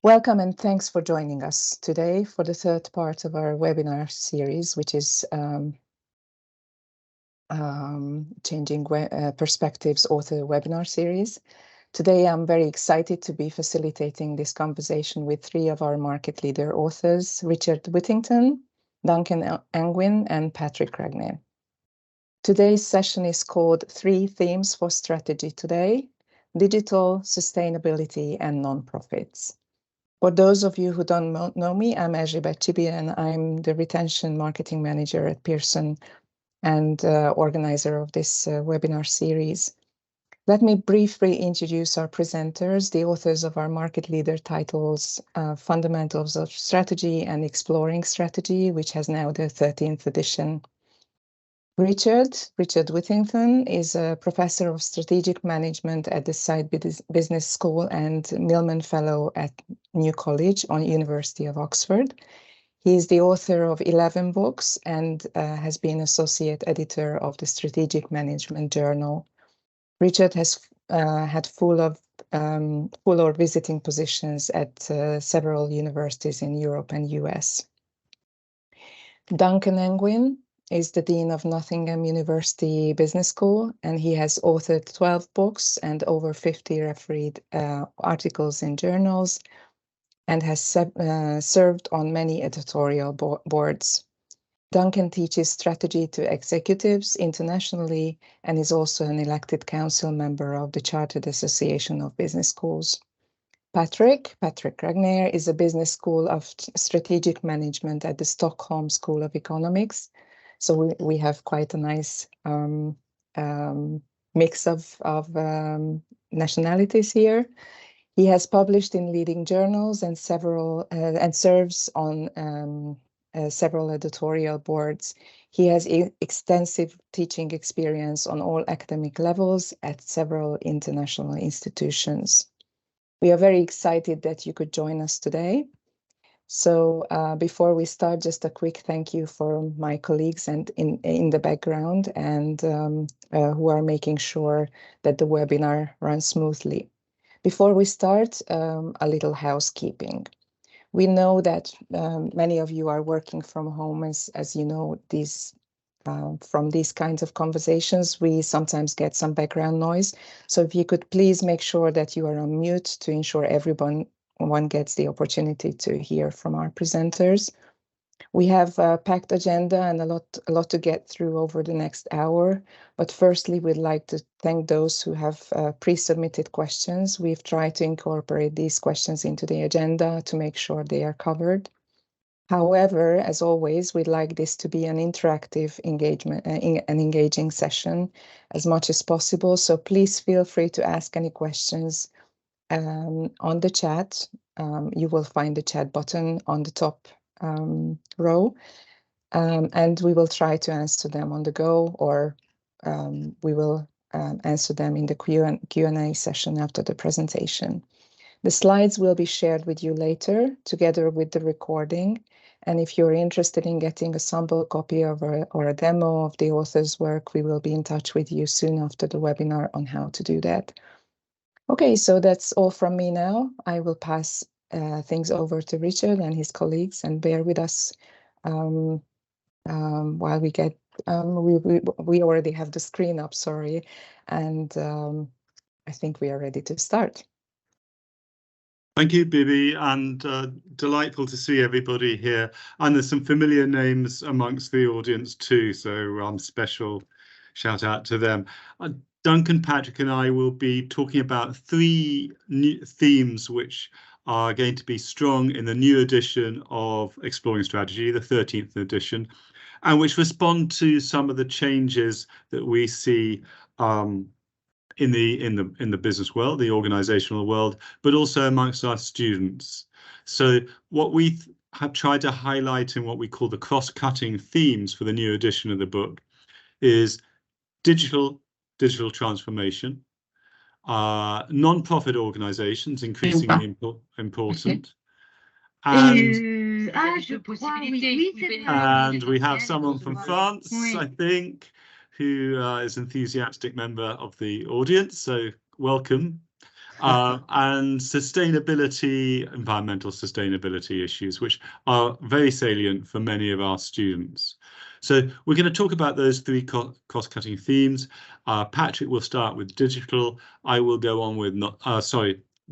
Welcome and thanks for joining us today for the third part of our webinar series, which is Changing Perspectives Author Webinar Series. Today, I'm very excited to be facilitating this conversation with three of our market leader authors, Richard Whittington, Duncan Angwin, and Patrick Regnér. Today's session is called Three Themes for Strategy Today: Digital, Sustainability, and Nonprofits. For those of you who don't know me, I'm Erzsébet Csibi, and I'm the Retention Marketing Manager at Pearson and organizer of this webinar series. Let me briefly introduce our presenters, the authors of our market leader titles, Fundamentals of Strategy and Exploring Strategy, which has now the 13th edition. Richard Whittington is a professor of strategic management at the Side Business School and Millman Fellow at New College on University of Oxford. He is the author of 11 books and has been associate editor of the Strategic Management Journal. Richard has had full or visiting positions at several universities in Europe and US. Duncan Angwin is the Dean of Nottingham University Business School, and he has authored 12 books and over 50 refereed articles in journals, and has served on many editorial boards. Duncan teaches strategy to executives internationally and is also an elected council member of the Chartered Association of Business Schools. Patrick Regnér is a business school of strategic management at the Stockholm School of Economics. So we have quite a nice mix of nationalities here. He has published in leading journals and serves on several editorial boards. He has extensive teaching experience on all academic levels at several international institutions. We are very excited that you could join us today. So before we start, just a quick thank you for my colleagues and in the background and who are making sure that the webinar runs smoothly. Before we start, a little housekeeping. We know that many of you are working from home, as you know, from these kinds of conversations, we sometimes get some background noise. So if you could please make sure that you are on mute to ensure everyone gets the opportunity to hear from our presenters. We have a packed agenda and a lot to get through over the next hour. But firstly, we'd like to thank those who have pre-submitted questions. We've tried to incorporate these questions into the agenda to make sure they are covered. However, as always, we'd like this to be an interactive engagement, an engaging session as much as possible. So please feel free to ask any questions on the chat. You will find the chat button on the top row, and we will try to answer them on the go, or we will answer them in the Q&A session after the presentation. The slides will be shared with you later, together with the recording. And if you're interested in getting a sample copy of or a demo of the author's work, we will be in touch with you soon after the webinar on how to do that. Okay, so that's all from me now. I will pass things over to Richard and his colleagues, and bear with us while we get, we already have the screen up, sorry, and I think we are ready to start. Thank you, Bibi, and delightful to see everybody here. And there's some familiar names amongst the audience too, so special shout out to them. Duncan, Patrick and I will be talking about three new themes which are going to be strong in the new edition of Exploring Strategy, the 13th edition, and which respond to some of the changes that we see in the business world, the organizational world, but also amongst our students. So what we have tried to highlight in what we call the cross-cutting themes for the new edition of the book is digital transformation, non-profit organizations increasingly important, and we have someone from France, I think, who is an enthusiastic member of the audience, so welcome. and sustainability, environmental sustainability issues, which are very salient for many of our students. So we're going to talk about those three cost-cutting themes. Patrick will start with digital. I will go on with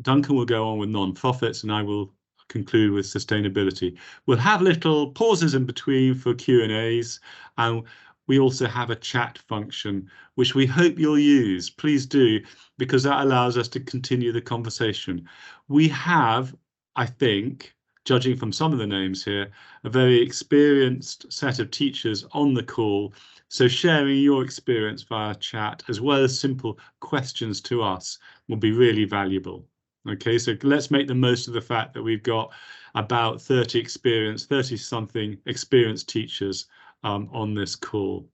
Duncan will go on with non-profits, and I will conclude with sustainability. We'll have little pauses in between for Q&As, and we also have a chat function, which we hope you'll use. Please do, because that allows us to continue the conversation. We have, I think, judging from some of the names here, a very experienced set of teachers on the call. So sharing your experience via chat, as well as simple questions to us, will be really valuable. Okay, so let's make the most of the fact that we've got about 30-something experienced teachers on this call.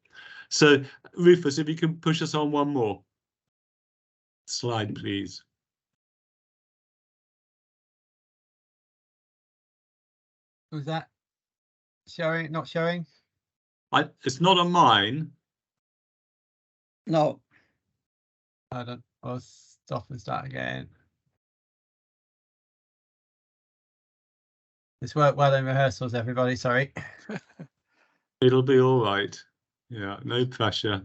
So Rufus, if you can push us on one more slide, please. Was that showing? Not showing? It's not on mine. No. I'll stop and start again. This worked well in rehearsals, everybody. Sorry. It'll be all right. Yeah, no pressure.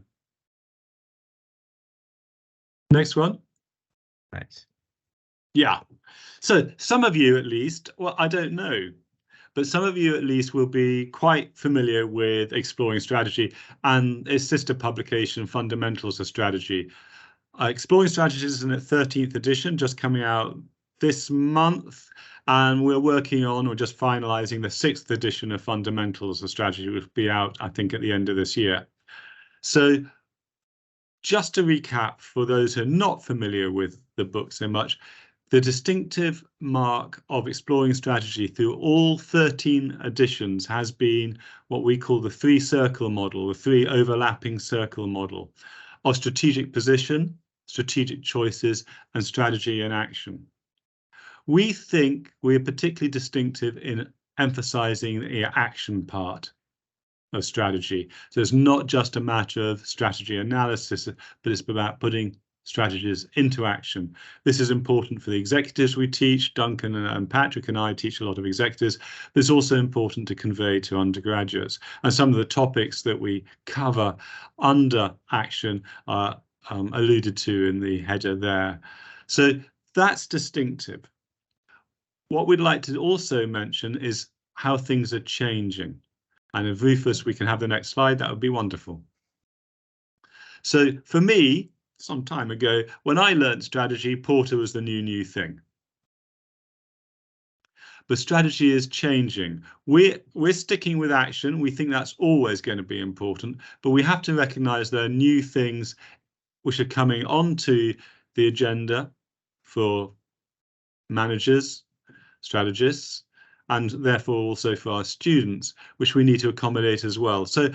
Next one. Right. Yeah. So some of you at least, well, I don't know, but some of you at least will be quite familiar with Exploring Strategy and its sister publication, Fundamentals of Strategy. Exploring Strategy is in its 13th edition, just coming out this month, and we're working on, or just finalizing, the 6th edition of Fundamentals of Strategy, which will be out, I think, at the end of this year. So just to recap, for those who are not familiar with the book so much, the distinctive mark of Exploring Strategy through all 13 editions has been what we call the three-circle model, the three overlapping circle model of strategic position, strategic choices, and strategy and action. We think we're particularly distinctive in emphasizing the action part of strategy. So it's not just a matter of strategy analysis, but it's about putting strategies into action. This is important for the executives we teach. Duncan and Patrick and I teach a lot of executives, but it's also important to convey to undergraduates. And some of the topics that we cover under action are alluded to in the header there. So that's distinctive. What we'd like to also mention is how things are changing. And if Rufus, we can have the next slide, that would be wonderful. So for me, some time ago, when I learned strategy, Porter was the new thing. But strategy is changing. We're sticking with action. We think that's always going to be important, but we have to recognize there are new things which are coming onto the agenda for managers, strategists, and therefore also for our students, which we need to accommodate as well. So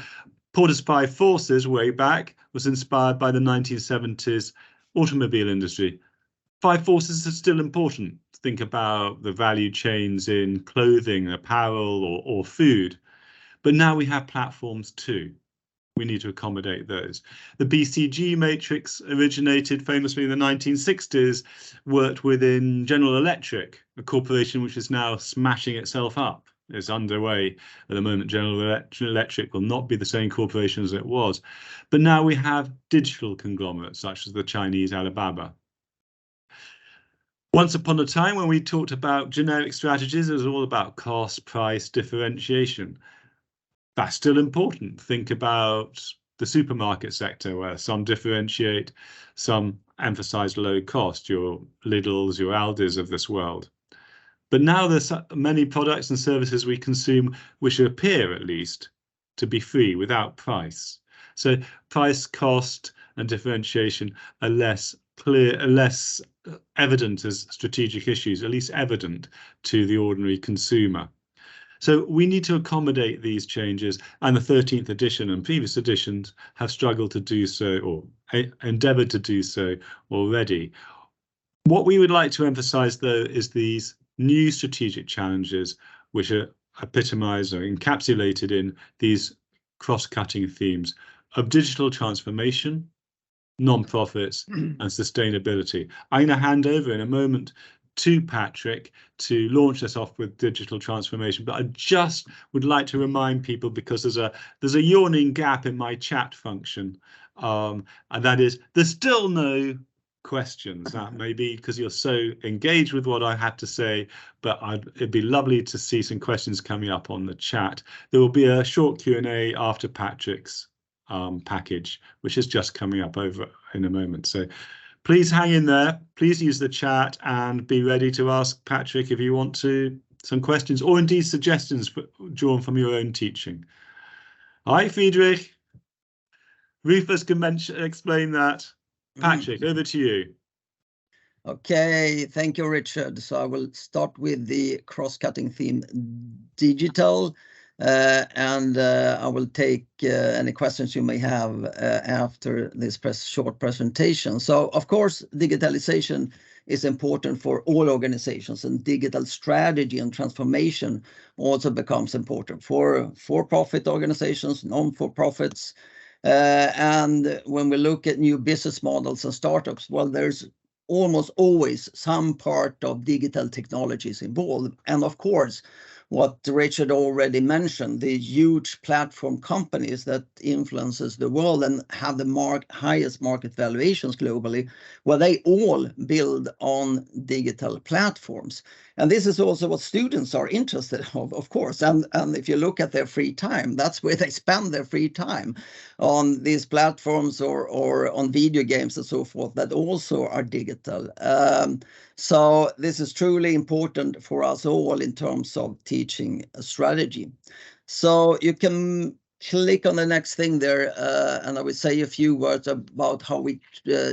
Porter's 5 Forces way back was inspired by the 1970s automobile industry. 5 Forces are still important. Think about the value chains in clothing, apparel, or food. But now we have platforms too. We need to accommodate those. The BCG matrix originated famously in the 1960s, worked within General Electric, a corporation which is now smashing itself up. It's underway at the moment. General Electric will not be the same corporation as it was. But now we have digital conglomerates, such as the Chinese Alibaba. Once upon a time, when we talked about generic strategies, it was all about cost, price, differentiation. That's still important. Think about the supermarket sector, where some differentiate, some emphasize low cost, your Lidls, your Aldis of this world. But now there's many products and services we consume which appear, at least, to be free without price. So price, cost, and differentiation are less clear, less evident as strategic issues, at least evident to the ordinary consumer. So we need to accommodate these changes, and the 13th edition and previous editions have struggled to do so, or endeavoured to do so already. What we would like to emphasize, though, is these new strategic challenges, which are epitomized or encapsulated in these cross-cutting themes of digital transformation, non-profits and sustainability. I'm going to hand over in a moment to Patrick to launch us off with digital transformation, but I just would like to remind people, because there's a yawning gap in my chat function, and that is there's still no questions. That may be because you're so engaged with what I had to say, but it'd be lovely to see some questions coming up on the chat. There will be a short Q&A after Patrick's package, which is just coming up over in a moment. So please hang in there. Please use the chat and be ready to ask Patrick if you want to some questions or indeed suggestions drawn from your own teaching. Hi, Friedrich. Rufus can explain that. Patrick, over to you. Okay, thank you, Richard. So I will start with the cross-cutting theme, digital, and I will take any questions you may have after this short presentation. So, of course, digitalization is important for all organizations, and digital strategy and transformation also becomes important for for-profit organizations, non-for-profits. And when we look at new business models and startups, well, there's almost always some part of digital technologies involved. And of course, what Richard already mentioned, the huge platform companies that influences the world and have the highest market valuations globally, well, they all build on digital platforms. And this is also what students are interested of course. And if you look at their free time, that's where they spend their free time, on these platforms or on video games and so forth that also are digital. So this is truly important for us all in terms of teaching strategy. So you can click on the next thing there, and I will say a few words about how we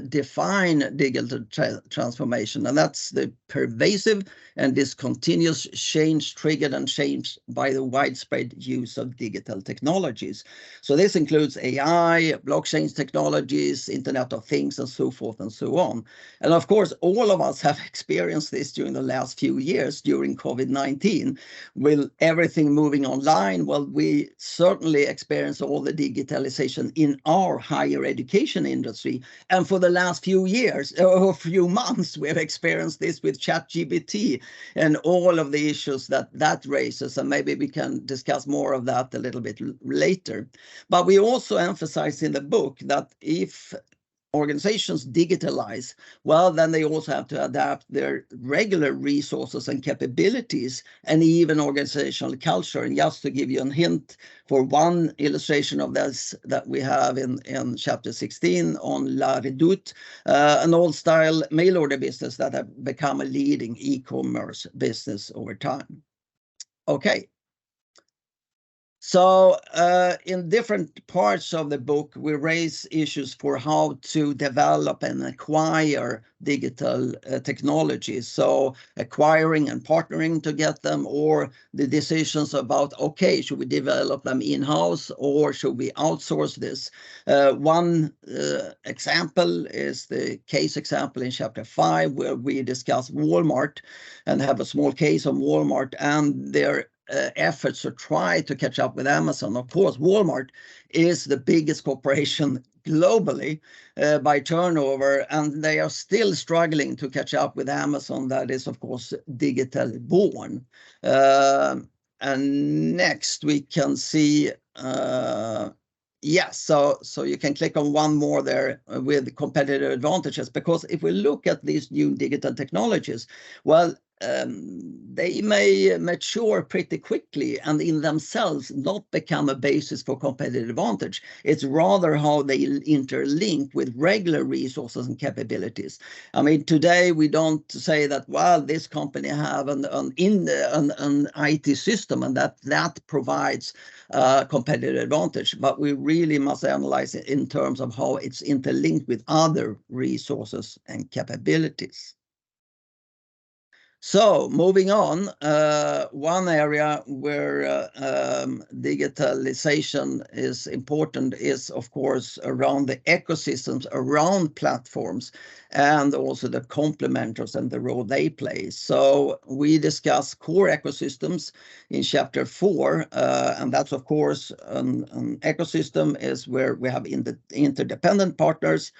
define digital transformation, and that's the pervasive and discontinuous change triggered and changed by the widespread use of digital technologies. So this includes AI, blockchain technologies, Internet of Things, and so forth and so on. And of course, all of us have experienced this during the last few years during COVID-19, with everything moving online. Well, we certainly experience all the digitalization in our higher education industry. And for the last few years or few months, we have experienced this with ChatGPT and all of the issues that raises. And maybe we can discuss more of that a little bit later. But we also emphasize in the book that if organizations digitalize, well, then they also have to adapt their regular resources and capabilities and even organizational culture. And just to give you a hint for one illustration of this that we have in chapter 16 on La Redoute, an old style mail order business that have become a leading e-commerce business over time. Okay. So in different parts of the book, we raise issues for how to develop and acquire digital technologies. So acquiring and partnering to get them, or the decisions about, okay, should we develop them in-house or should we outsource this? One example is the case example in chapter 5, where we discuss Walmart and have a small case on Walmart and their efforts to try to catch up with Amazon. Of course, Walmart is the biggest corporation globally by turnover, and they are still struggling to catch up with Amazon, that is, of course, digital born. And next we can see, yes, so you can click on one more there with competitive advantages, because if we look at these new digital technologies, well, they may mature pretty quickly and in themselves not become a basis for competitive advantage. It's rather how they interlink with regular resources and capabilities. I mean, today we don't say that, well, this company have an IT system and that provides competitive advantage, but we really must analyze it in terms of how it's interlinked with other resources and capabilities. So moving on, one area where digitalization is important is, of course, around the ecosystems, around platforms, and also the complementers and the role they play. So we discuss core ecosystems in chapter 4, and that's, of course, an ecosystem is where we have interdependent partners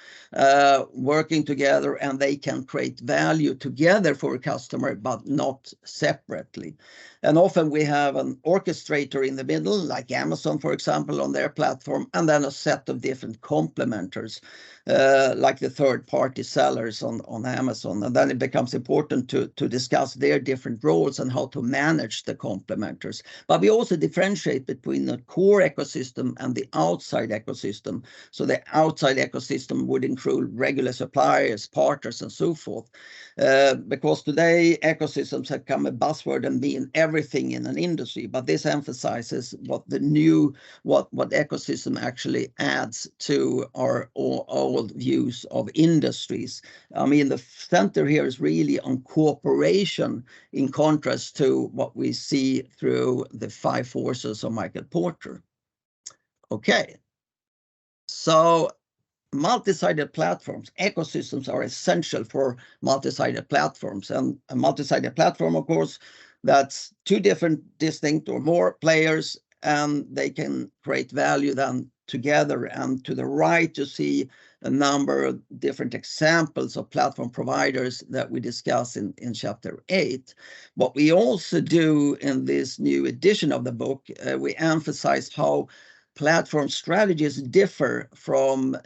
working together, and they can create value together for a customer, but not separately. And often we have an orchestrator in the middle, like Amazon, for example, on their platform, and then a set of different complementers, like the third-party sellers on Amazon. And then it becomes important to discuss their different roles and how to manage the complementers. But we also differentiate between the core ecosystem and the outside ecosystem. So the outside ecosystem would include regular suppliers, partners, and so forth. Because today ecosystems have become a buzzword and mean everything in an industry, but this emphasizes what ecosystem actually adds to our old views of industries. I mean, the center here is really on cooperation, in contrast to what we see through the 5 forces of Michael Porter. Okay, so multi-sided platforms, ecosystems are essential for multi-sided platforms. And a multi-sided platform, of course, that's 2 different, distinct or more players, and they can create value then together. And to the right, you see a number of different examples of platform providers that we discuss in chapter 8. What we also do in this new edition of the book, we emphasize how platform strategies differ from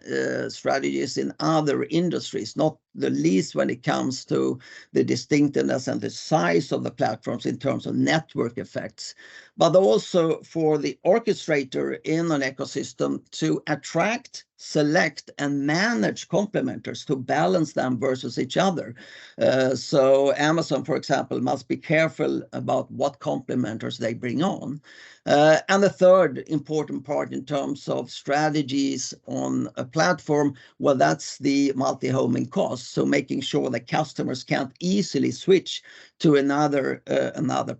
strategies in other industries, not the least when it comes to the distinctiveness and the size of the platforms in terms of network effects, but also for the orchestrator in an ecosystem to attract, select, and manage complementers to balance them versus each other. So Amazon, for example, must be careful about what complementers they bring on. And the third important part in terms of strategies on a platform, well, that's the multi-homing cost. So making sure that customers can't easily switch to another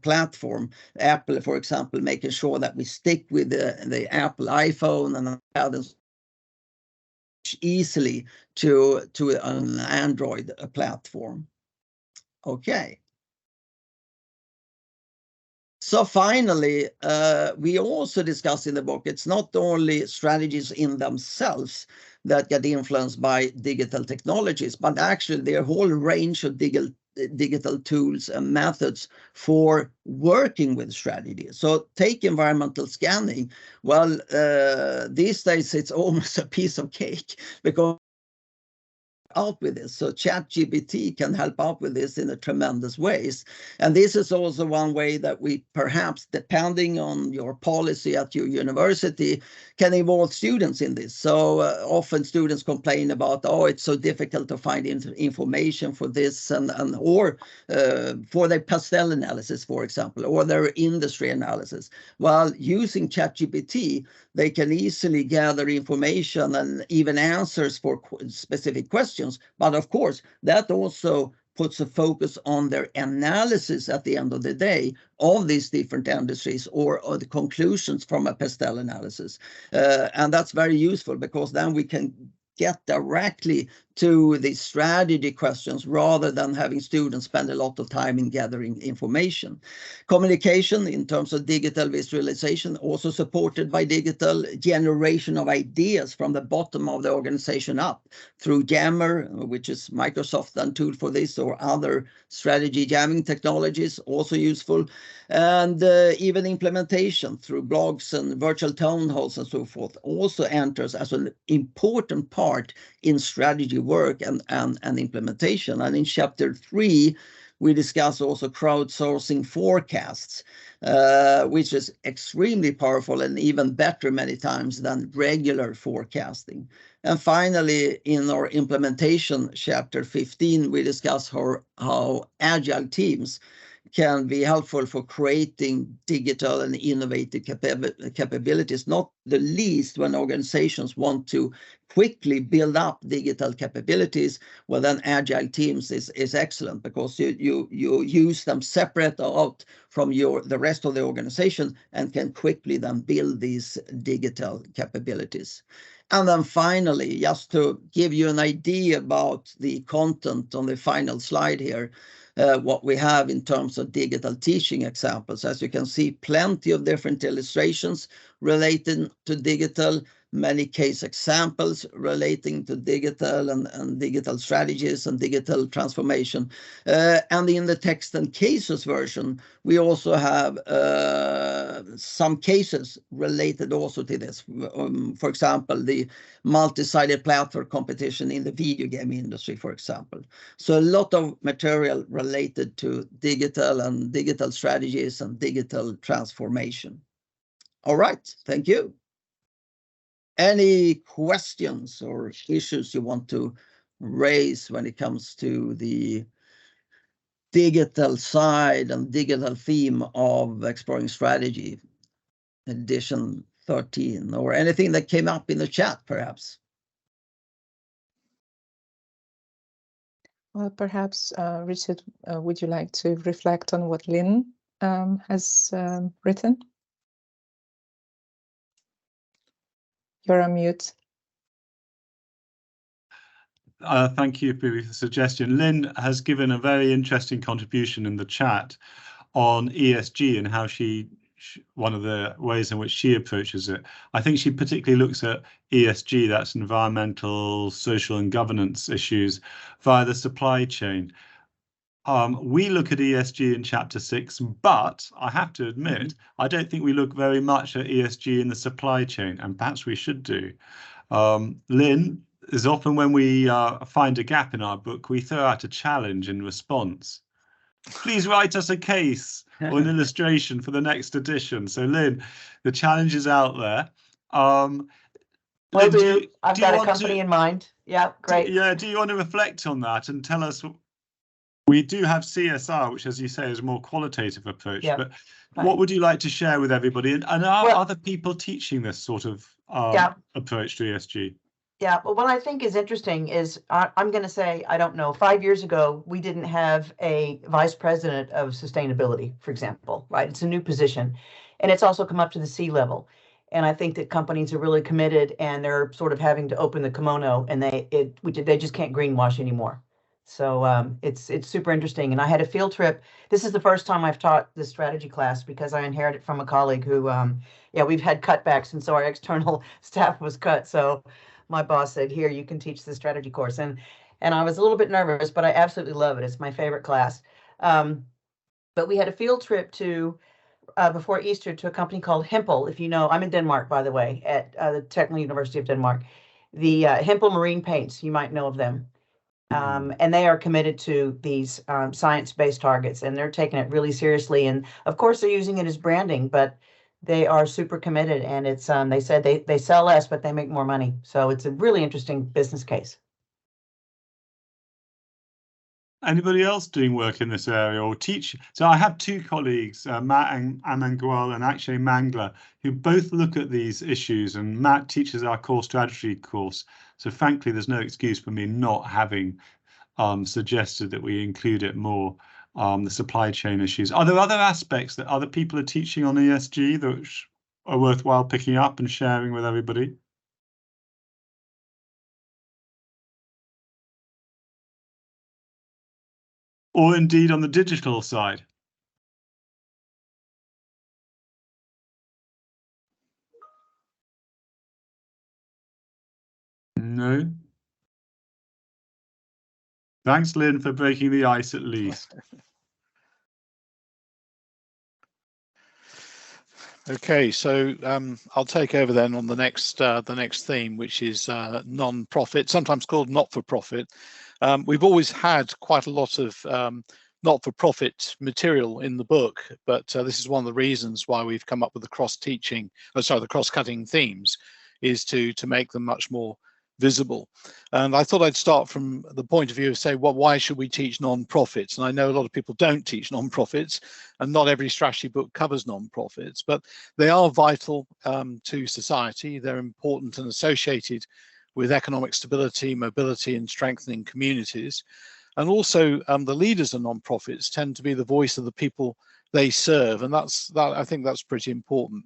platform. Apple, for example, making sure that we stick with the Apple iPhone and iPad easily to an Android platform. Okay. So finally, we also discuss in the book, it's not only strategies in themselves that get influenced by digital technologies, but actually their whole range of digital tools and methods for working with strategy. So take environmental scanning. Well, these days it's almost a piece of cake because out with this. So ChatGPT can help out with this in a tremendous ways. And this is also one way that we perhaps, depending on your policy at your university, can involve students in this. So often students complain about, oh, it's so difficult to find information for this or for their pastel analysis, for example, or their industry analysis. While using ChatGPT, they can easily gather information and even answers for specific questions. But of course, that also puts a focus on their analysis at the end of the day of these different industries or the conclusions from a pastel analysis. And that's very useful because then we can get directly to the strategy questions rather than having students spend a lot of time in gathering information. Communication in terms of digital visualization, also supported by digital generation of ideas from the bottom of the organization up through Jammer, which is Microsoft and tool for this, or other strategy jamming technologies, also useful. And even implementation through blogs and virtual town halls and so forth also enters as an important part in strategy work and implementation. And in chapter 3, we discuss also crowdsourcing forecasts, which is extremely powerful and even better many times than regular forecasting. And finally, in our implementation chapter 15, we discuss how agile teams can be helpful for creating digital and innovative capabilities, not the least when organizations want to quickly build up digital capabilities. Well, then agile teams is excellent, because you use them separate out from the rest of the organization and can quickly then build these digital capabilities. And then finally, just to give you an idea about the content on the final slide here, what we have in terms of digital teaching examples. As you can see, plenty of different illustrations related to digital, many case examples relating to digital and digital strategies and digital transformation. And in the text and cases version, we also have some cases related also to this. For example, the multi-sided platform competition in the video game industry, for example. So a lot of material related to digital and digital strategies and digital transformation. All right, thank you. Any questions or issues you want to raise when it comes to the digital side and digital theme of Exploring Strategy, edition 13, or anything that came up in the chat, perhaps? Well, perhaps, Richard, would you like to reflect on what Lynn has written? You're on mute. Thank you for the suggestion. Lynn has given a very interesting contribution in the chat on ESG and how one of the ways in which she approaches it. I think she particularly looks at ESG, that's environmental, social and governance issues, via the supply chain. We look at ESG in chapter 6, but I have to admit, I don't think we look very much at ESG in the supply chain, and perhaps we should do. Lynn, is often when we find a gap in our book, we throw out a challenge in response. Please write us a case or an illustration for the next edition. So Lynn, the challenge is out there. Will do. I've got a company in mind. Yeah, great. Do you want to reflect on that and tell us? We do have CSR, which, as you say, is a more qualitative approach. Yep. But what would you like to share with everybody? And are other people teaching this sort of approach to ESG? Yeah, well, what I think is interesting is I'm going to say, I don't know, 5 years ago, we didn't have a vice president of sustainability, for example, right? It's a new position, and it's also come up to the C-level. And I think that companies are really committed, and they're sort of having to open the kimono, and they just can't greenwash anymore. So it's super interesting. And I had a field trip. This is the first time I've taught this strategy class, because I inherited from a colleague who, we've had cutbacks, and so our external staff was cut. So my boss said, here, you can teach the strategy course. And I was a little bit nervous, but I absolutely love it. It's my favorite class. But we had a field trip before Easter to a company called Hempel. If you know, I'm in Denmark, by the way, at the Technical University of Denmark. The Hempel Marine Paints, you might know of them. And they are committed to these science-based targets, and they're taking it really seriously. And of course, they're using it as branding, but they are super committed. And it's they said they sell less, but they make more money. So it's a really interesting business case. Anybody else doing work in this area or teach? So I have two colleagues, Matt Amangwal and Akshay Mangla, who both look at these issues, and Matt teaches our core strategy course. So frankly, there's no excuse for me not having suggested that we include it more, the supply chain issues. Are there other aspects that other people are teaching on ESG that are worthwhile picking up and sharing with everybody? Or indeed on the digital side? No? Thanks, Lynn, for breaking the ice at least. Okay, so I'll take over then on the next theme, which is non-profit, sometimes called not-for-profit. We've always had quite a lot of not-for-profit material in the book, but this is one of the reasons why we've come up with the cross-cutting themes, is to make them much more visible. And I thought I'd start from the point of view of say, well, why should we teach non-profits? And I know a lot of people don't teach non-profits, and not every strategy book covers non-profits, but they are vital to society. They're important and associated with economic stability, mobility, and strengthening communities. And also the leaders of non-profits tend to be the voice of the people they serve, and I think that's pretty important.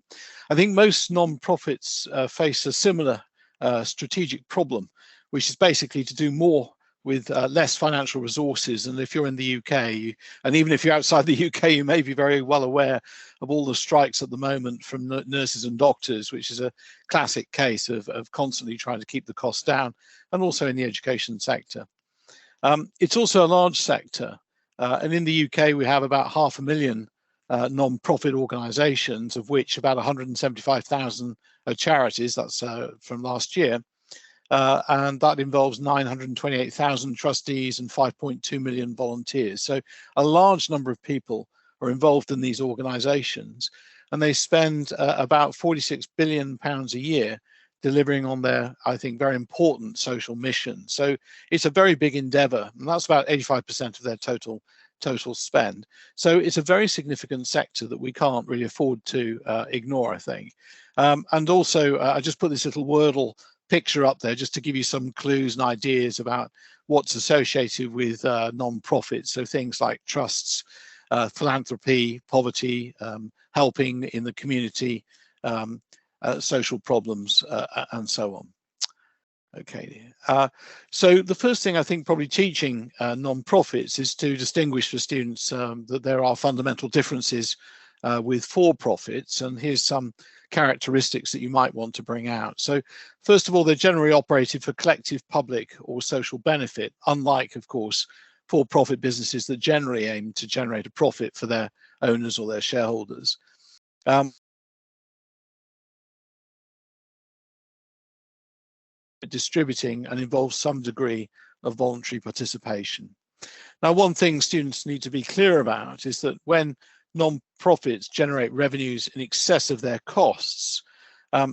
I think most non-profits face a similar strategic problem, which is basically to do more with less financial resources. And if you're in the UK, and even if you're outside the UK, you may be very well aware of all the strikes at the moment from nurses and doctors, which is a classic case of constantly trying to keep the costs down, and also in the education sector. It's also a large sector, and in the UK we have about 500,000 non-profit organisations, of which about 175,000 are charities. That's from last year, and that involves 928,000 trustees and 5.2 million volunteers. So a large number of people are involved in these organisations, and they spend about £46 billion a year delivering on their, I think, very important social mission. So it's a very big endeavour, and that's about 85% of their total spend. So it's a very significant sector that we can't really afford to ignore, I think. And also, I just put this little Wordle picture up there just to give you some clues and ideas about what's associated with non-profits. So things like trusts, philanthropy, poverty, helping in the community, social problems, and so on. Okay, so the first thing I think probably teaching non-profits is to distinguish for students that there are fundamental differences with for-profits, and here's some characteristics that you might want to bring out. So first of all, they're generally operated for collective public or social benefit, unlike, of course, for-profit businesses that generally aim to generate a profit for their owners or their shareholders. Distributing and involves some degree of voluntary participation. Now, one thing students need to be clear about is that when non-profits generate revenues in excess of their costs,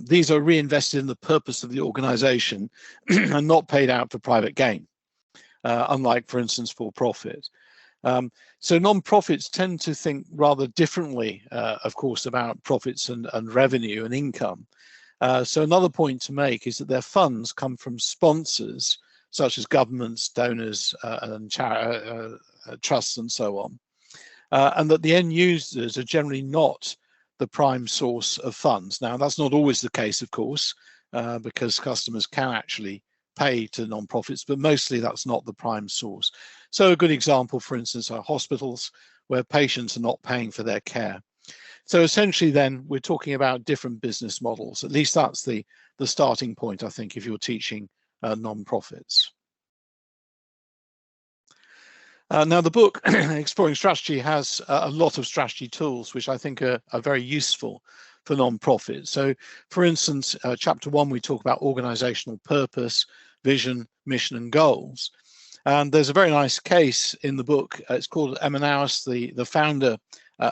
these are reinvested in the purpose of the organization and not paid out for private gain, unlike, for instance, for-profit. So non-profits tend to think rather differently, of course, about profits and revenue and income. So another point to make is that their funds come from sponsors, such as governments, donors, and trusts, and so on. And that the end users are generally not the prime source of funds. Now, that's not always the case, of course, because customers can actually pay to non-profits, but mostly that's not the prime source. So a good example, for instance, are hospitals where patients are not paying for their care. So essentially then we're talking about different business models. At least that's the starting point, I think, if you're teaching non-profits. Now the book, Exploring Strategy, has a lot of strategy tools, which I think are very useful for non-profits. So for instance, chapter 1, we talk about organizational purpose, vision, mission, and goals. And there's a very nice case in the book. It's called Emmaus, the founder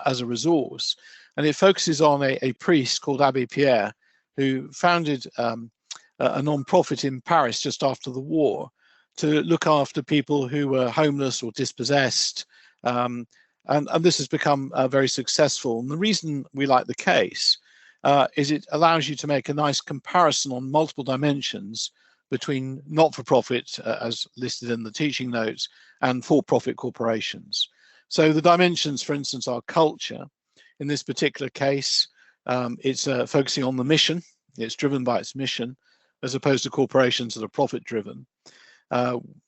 as a resource. And it focuses on a priest called Abbé Pierre, who founded a non-profit in Paris just after the war to look after people who were homeless or dispossessed. And this has become very successful. And the reason we like the case is it allows you to make a nice comparison on multiple dimensions between not-for-profit, as listed in the teaching notes, and for-profit corporations. So the dimensions, for instance, are culture. In this particular case, it's focusing on the mission. It's driven by its mission, as opposed to corporations that are profit-driven.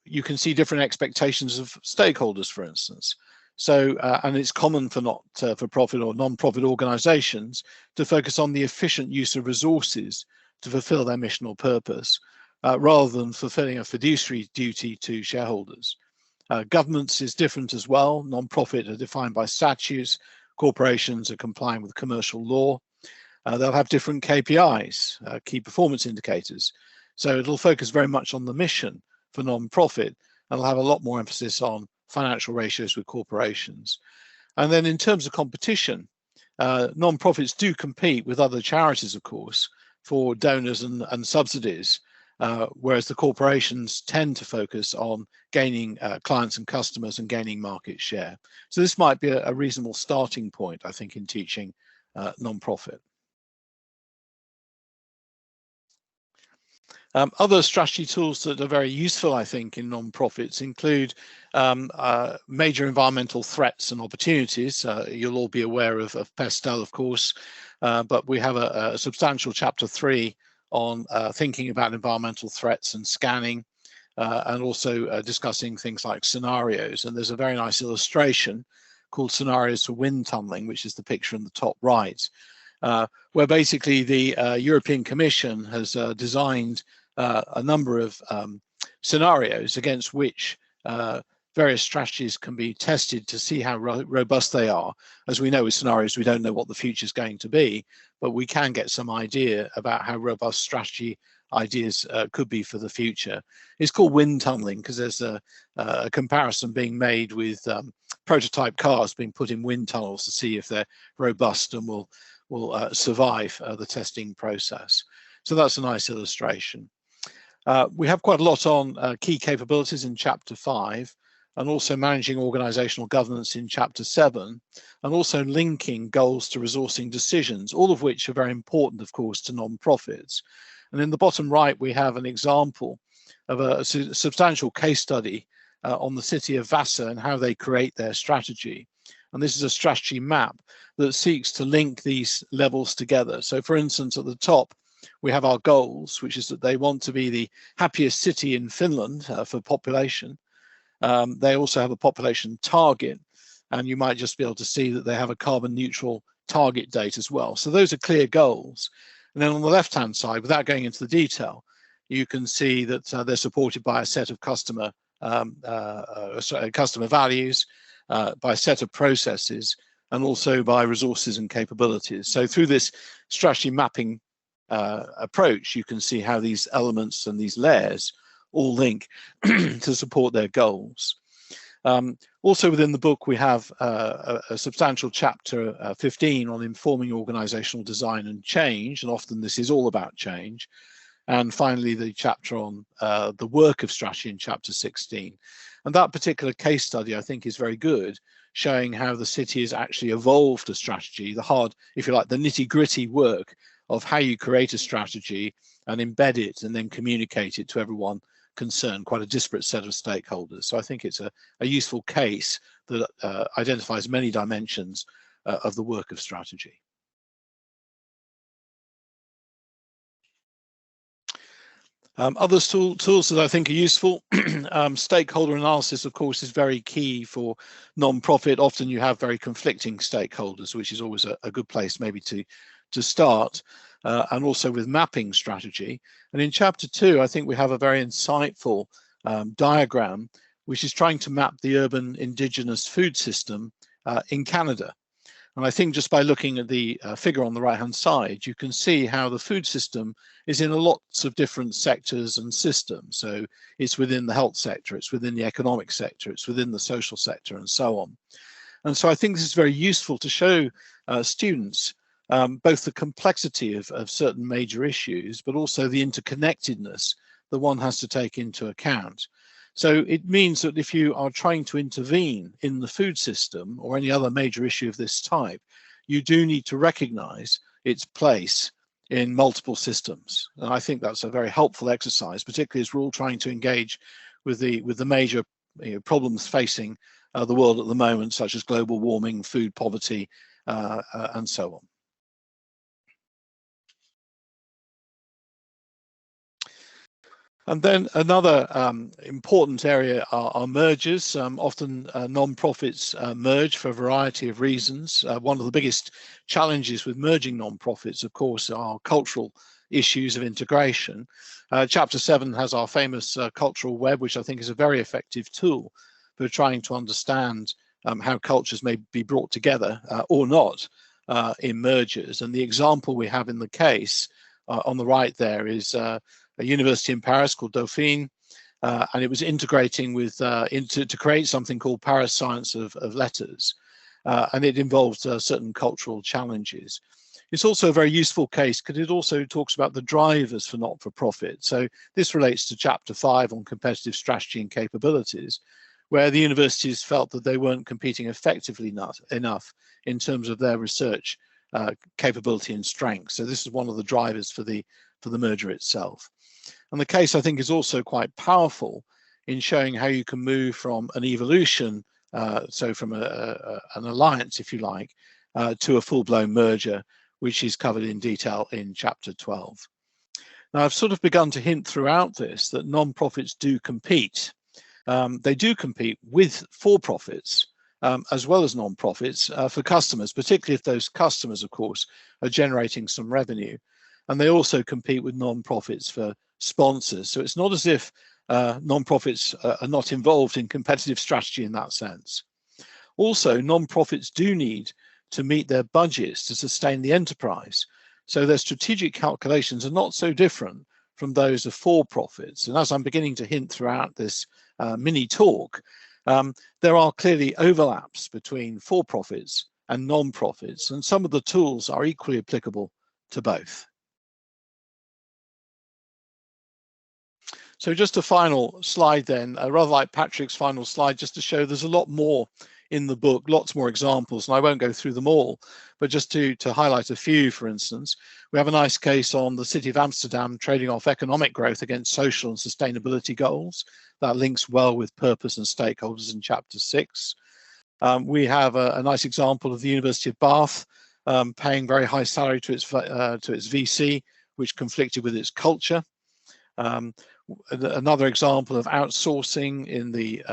You can see different expectations of stakeholders, for instance. So, and it's common for not-for-profit or non-profit organizations to focus on the efficient use of resources to fulfill their mission or purpose, rather than fulfilling a fiduciary duty to shareholders. Governments is different as well. Non-profit are defined by statutes. Corporations are complying with commercial law. They'll have different KPIs, key performance indicators. So it'll focus very much on the mission for non-profit, and it'll have a lot more emphasis on financial ratios with corporations. And then in terms of competition, non-profits do compete with other charities, of course, for donors and subsidies. whereas the corporations tend to focus on gaining clients and customers and gaining market share. So this might be a reasonable starting point, I think, in teaching non-profit. Other strategy tools that are very useful, I think, in non-profits include major environmental threats and opportunities. You'll all be aware of PESTEL, of course, but we have a substantial chapter 3 on thinking about environmental threats and scanning, and also discussing things like scenarios. And there's a very nice illustration called Scenarios for Wind Tunneling, which is the picture in the top right, where basically the European Commission has designed a number of scenarios against which various strategies can be tested to see how robust they are. As we know with scenarios, we don't know what the future is going to be, but we can get some idea about how robust strategy ideas could be for the future. It's called wind tunneling because there's a comparison being made with prototype cars being put in wind tunnels to see if they're robust and will survive the testing process. So that's a nice illustration. We have quite a lot on key capabilities in chapter 5, and also managing organizational governance in chapter 7, and also linking goals to resourcing decisions, all of which are very important, of course, to non-profits. And in the bottom right, we have an example of a substantial case study on the city of Vaasa and how they create their strategy. And this is a strategy map that seeks to link these levels together. So for instance, at the top, we have our goals, which is that they want to be the happiest city in Finland for population. They also have a population target, and you might just be able to see that they have a carbon neutral target date as well. So those are clear goals. And then on the left-hand side, without going into the detail, you can see that they're supported by a set of customer values, by a set of processes, and also by resources and capabilities. So through this strategy mapping approach, you can see how these elements and these layers all link to support their goals. Also within the book, we have a substantial chapter 15 on informing organizational design and change, and often this is all about change. And finally, the chapter on the work of strategy in chapter 16. And that particular case study, I think, is very good, showing how the city has actually evolved a strategy, the hard, if you like, the nitty-gritty work of how you create a strategy and embed it and then communicate it to everyone concerned, quite a disparate set of stakeholders. So I think it's a useful case that identifies many dimensions of the work of strategy. Other tools that I think are useful, stakeholder analysis, of course, is very key for non-profit. Often you have very conflicting stakeholders, which is always a good place maybe to start, and also with mapping strategy. And in chapter 2, I think we have a very insightful diagram, which is trying to map the urban indigenous food system in Canada. And I think just by looking at the figure on the right-hand side, you can see how the food system is in lots of different sectors and systems. So it's within the health sector, it's within the economic sector, it's within the social sector, and so on. And so I think this is very useful to show students both the complexity of certain major issues, but also the interconnectedness that one has to take into account. So it means that if you are trying to intervene in the food system or any other major issue of this type, you do need to recognize its place in multiple systems. And I think that's a very helpful exercise, particularly as we're all trying to engage with the major problems facing the world at the moment, such as global warming, food poverty, and so on. And then another important area are mergers. Often non-profits merge for a variety of reasons. One of the biggest challenges with merging non-profits, of course, are cultural issues of integration. Chapter 7 has our famous cultural web, which I think is a very effective tool for trying to understand how cultures may be brought together or not in mergers. And the example we have in the case on the right there is a university in Paris called Dauphine, and it was integrating with to create something called Paris Science of Letters, and it involved certain cultural challenges. It's also a very useful case because it also talks about the drivers for not-for-profit. So this relates to Chapter 5 on competitive strategy and capabilities, where the universities felt that they weren't competing effectively enough in terms of their research capability and strength. So this is one of the drivers for the merger itself. And the case, I think, is also quite powerful in showing how you can move from an evolution, so from an alliance, if you like, to a full-blown merger, which is covered in detail in Chapter 12. Now, I've sort of begun to hint throughout this that non-profits do compete. They do compete with for-profits as well as non-profits for customers, particularly if those customers, of course, are generating some revenue. And they also compete with non-profits for sponsors. So it's not as if non-profits are not involved in competitive strategy in that sense. Also, non-profits do need to meet their budgets to sustain the enterprise. So their strategic calculations are not so different from those of for-profits. And as I'm beginning to hint throughout this mini talk, there are clearly overlaps between for-profits and non-profits, and some of the tools are equally applicable to both. So just a final slide then, rather like Patrick's final slide, just to show there's a lot more in the book, lots more examples, and I won't go through them all, but just to highlight a few. For instance, we have a nice case on the City of Amsterdam trading off economic growth against social and sustainability goals. That links well with purpose and stakeholders in Chapter 6. We have a nice example of the University of Bath paying very high salary to its VC, which conflicted with its culture. Another example of outsourcing in the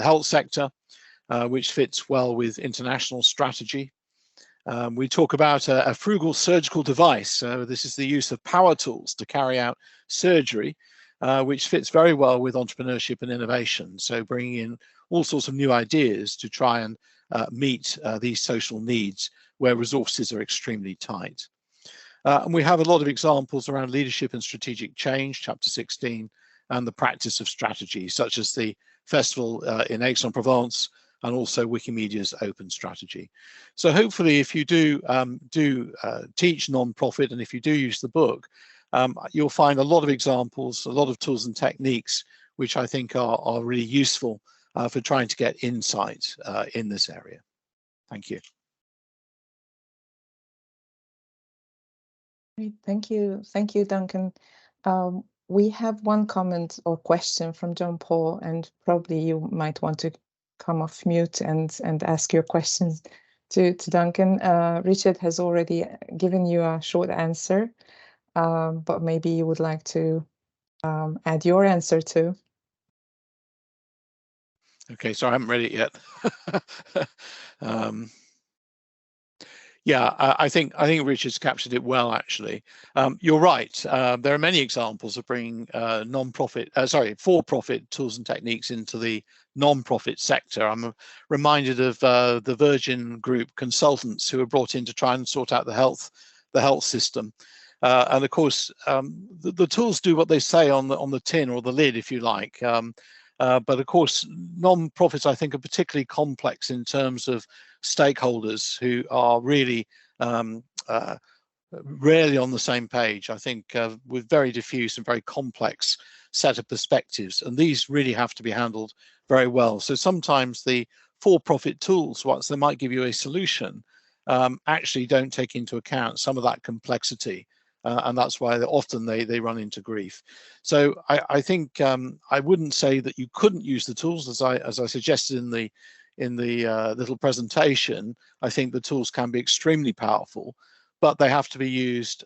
health sector, which fits well with international strategy. We talk about a frugal surgical device. So this is the use of power tools to carry out surgery, which fits very well with entrepreneurship and innovation. So bringing in all sorts of new ideas to try and meet these social needs where resources are extremely tight. And we have a lot of examples around leadership and strategic change, Chapter 16, and the practice of strategy, such as the festival in Aix-en-Provence, and also Wikimedia's open strategy. So hopefully, if you do teach non-profit, and if you do use the book, you'll find a lot of examples, a lot of tools and techniques, which I think are really useful for trying to get insight in this area. Thank you. Great. Thank you, Duncan. We have one comment or question from John Paul, and probably you might want to come off mute and ask your questions to Duncan. Richard has already given you a short answer, but maybe you would like to add your answer too. Okay, so I haven't read it yet. Yeah, I think Richard's captured it well, actually. You're right. There are many examples of bringing for-profit tools and techniques into the non-profit sector. I'm reminded of the Virgin Group consultants who were brought in to try and sort out the health system. And of course, the tools do what they say on the tin or the lid, if you like. But of course, non-profits, I think, are particularly complex in terms of stakeholders who are really rarely on the same page. I think with very diffuse and very complex set of perspectives, and these really have to be handled very well. So sometimes the for-profit tools, whilst they might give you a solution, actually don't take into account some of that complexity. And that's why often they run into grief. So I think I wouldn't say that you couldn't use the tools, as I suggested in the little presentation. I think the tools can be extremely powerful, but they have to be used